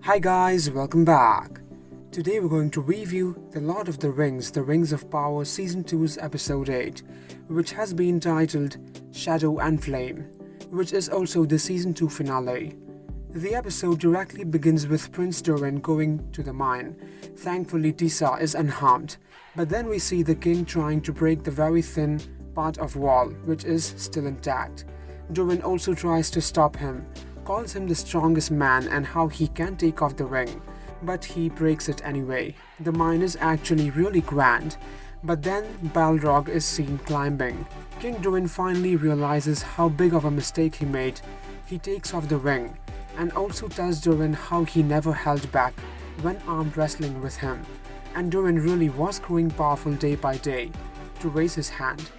Hi guys, welcome back. Today we're going to review The Lord of the Rings, The Rings of Power Season 2's Episode 8, which has been titled Shadow and Flame, which is also the Season 2 finale. The episode directly begins with Prince Durin going to the mine. Thankfully Tisa is unharmed, but then we see the king trying to break the very thin part of wall, which is still intact. Durin also tries to stop him, calls him the strongest man and how he can take off the ring, but he breaks it anyway. The mine is actually really grand, but then Balrog is seen climbing. King Durin finally realizes how big of a mistake he made. He takes off the ring, and also tells Durin how he never held back when arm wrestling with him, and Durin really was growing powerful day by day, to raise his hand.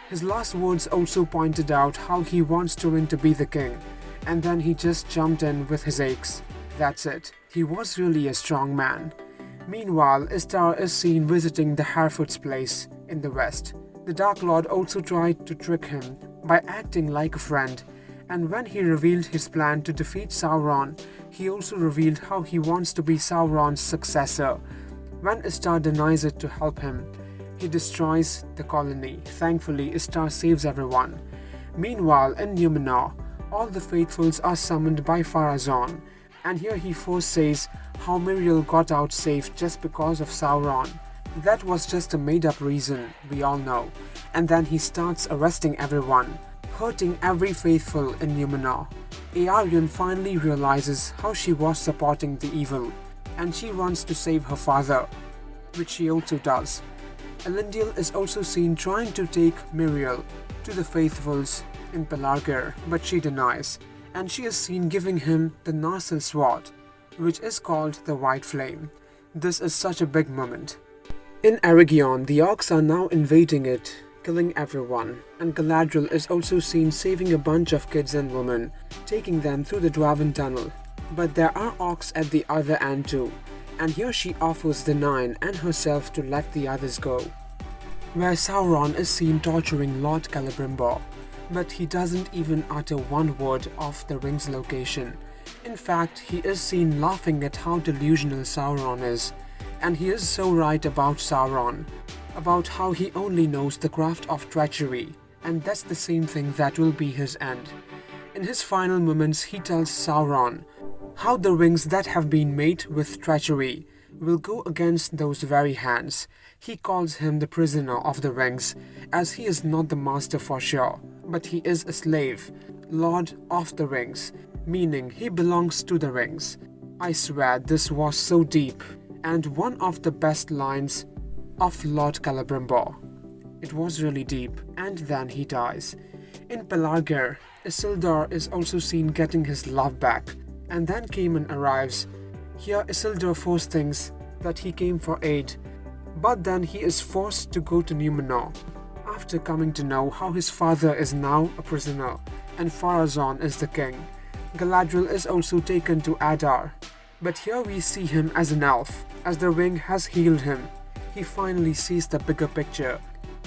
His last words also pointed out how he wants Durin to be the king, and then he just jumped in with his axe. That's it. He was really a strong man. Meanwhile, Istar is seen visiting the Harfoot's place in the west. The Dark Lord also tried to trick him by acting like a friend, and when he revealed his plan to defeat Sauron, he also revealed how he wants to be Sauron's successor. When Istar denies it to help him, he destroys the colony. Thankfully, Istar saves everyone. Meanwhile, in Numenor, all the faithfuls are summoned by Pharazôn, and here he first says how Miriel got out safe just because of Sauron. That was just a made-up reason, we all know, and then he starts arresting everyone, hurting every faithful in Numenor. Eärien finally realizes how she was supporting the evil, and she wants to save her father, which she also does. Elindil is also seen trying to take Miriel to the faithfuls in Pelargir, but she denies, and she is seen giving him the Narsil sword, which is called the White Flame. This is such a big moment. In Eregion, the orcs are now invading it, killing everyone, and Galadriel is also seen saving a bunch of kids and women, taking them through the Dwarven tunnel. But there are orcs at the other end too, and here she offers the Nine and herself to let the others go. Where Sauron is seen torturing Lord Celebrimbor, but he doesn't even utter one word of the ring's location. In fact, he is seen laughing at how delusional Sauron is, and he is so right about Sauron, about how he only knows the craft of treachery, and that's the same thing that will be his end. In his final moments, he tells Sauron how the rings that have been made with treachery will go against those very hands. He calls him the prisoner of the rings, as he is not the master for sure, but he is a slave, Lord of the Rings, meaning he belongs to the rings. I swear this was so deep, and one of the best lines of Lord Celebrimbor. It was really deep, and then he dies. In Pelargir, Isildur is also seen getting his love back, and then Caiman arrives. Here Isildur first thinks that he came for aid, but then he is forced to go to Numenor, after coming to know how his father is now a prisoner and Pharazôn is the king. Galadriel is also taken to Adar, but here we see him as an elf, as the ring has healed him. He finally sees the bigger picture.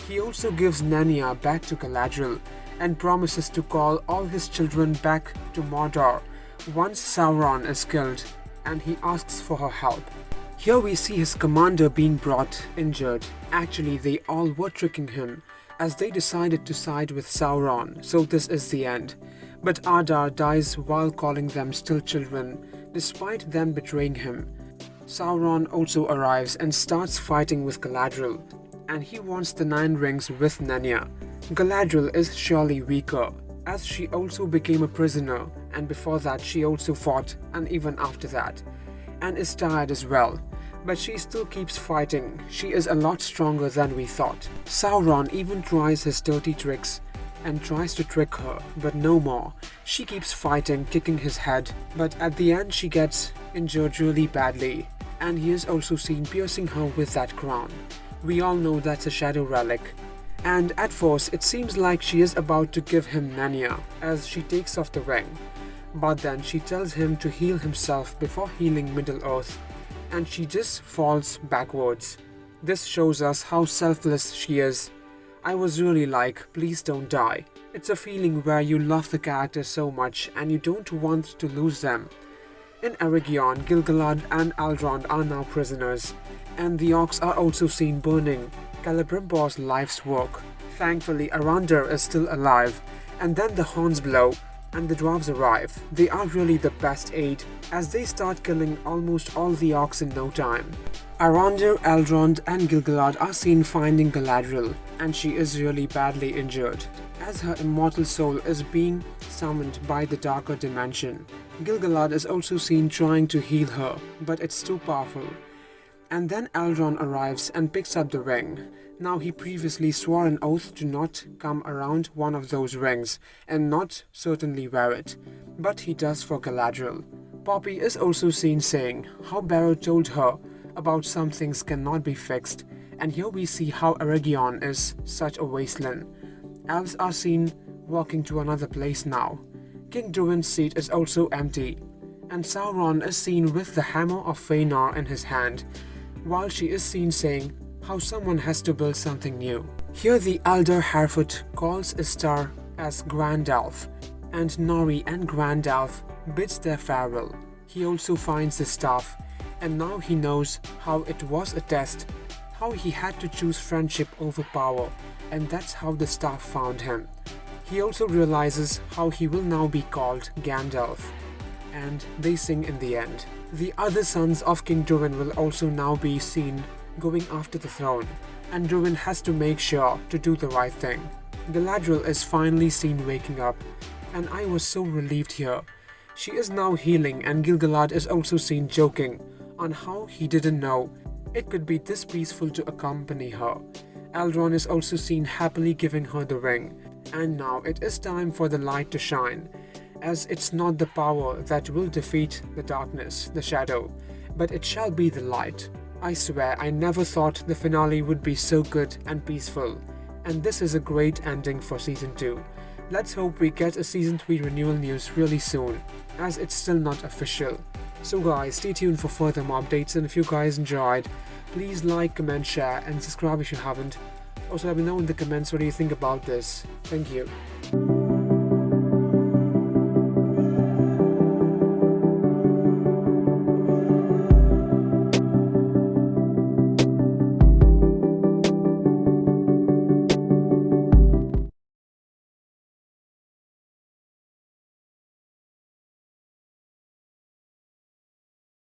He also gives Narnia back to Galadriel and promises to call all his children back to Mordor once Sauron is killed, and he asks for her help. Here we see his commander being brought injured. Actually, they all were tricking him, as they decided to side with Sauron, so this is the end. But Adar dies while calling them still children, despite them betraying him. Sauron also arrives and starts fighting with Galadriel, and he wants the 9 rings with Narnia. Galadriel is surely weaker, as she also became a prisoner, and before that she also fought, and even after that, and is tired as well. But she still keeps fighting. She is a lot stronger than we thought. Sauron even tries his dirty tricks and tries to trick her, but no more. She keeps fighting, kicking his head, but at the end she gets injured really badly, and he is also seen piercing her with that crown. We all know that's a shadow relic. And at first it seems like she is about to give him Narnia as she takes off the ring, but then she tells him to heal himself before healing Middle-earth, and she just falls backwards. This shows us how selfless she is. I was really like, please don't die. It's a feeling where you love the character so much and you don't want to lose them. In Eregion, Gil-galad and Elrond are now prisoners, and the orcs are also seen burning Celebrimbor's life's work. Thankfully, Arondir is still alive, and then the horns blow and the dwarves arrive. They are really the best aid, as they start killing almost all the orcs in no time. Arondir, Elrond and Gil-galad are seen finding Galadriel, and she is really badly injured, as her immortal soul is being summoned by the darker dimension. Gil-galad is also seen trying to heal her, but it's too powerful. And then Elrond arrives and picks up the ring. Now he previously swore an oath to not come around one of those rings and not certainly wear it, but he does for Galadriel. Poppy is also seen saying how Barrow told her about some things cannot be fixed, and here we see how Eregion is such a wasteland. Elves are seen walking to another place now. King Durin's seat is also empty, and Sauron is seen with the hammer of Feanor in his hand, while she is seen saying how someone has to build something new. Here the elder Harfoot calls Istar as Grand Elf, and Nori and Grand Elf bids their farewell. He also finds the staff, and now he knows how it was a test, how he had to choose friendship over power, and that's how the staff found him. He also realizes how he will now be called Gandalf, and they sing in the end. The other sons of King Durin will also now be seen going after the throne, and Durin has to make sure to do the right thing. Galadriel is finally seen waking up, and I was so relieved here. She is now healing, and Gil-galad is also seen joking on how he didn't know it could be this peaceful to accompany her. Elrond is also seen happily giving her the ring, and now it is time for the light to shine, as it's not the power that will defeat the darkness, the shadow, but it shall be the light. I swear I never thought the finale would be so good and peaceful, and this is a great ending for Season 2. Let's hope we get a Season 3 renewal news really soon, as it's still not official. So guys, stay tuned for further more updates, and if you guys enjoyed, please like, comment, share and subscribe if you haven't. Also let me know in the comments what do you think about this. Thank you.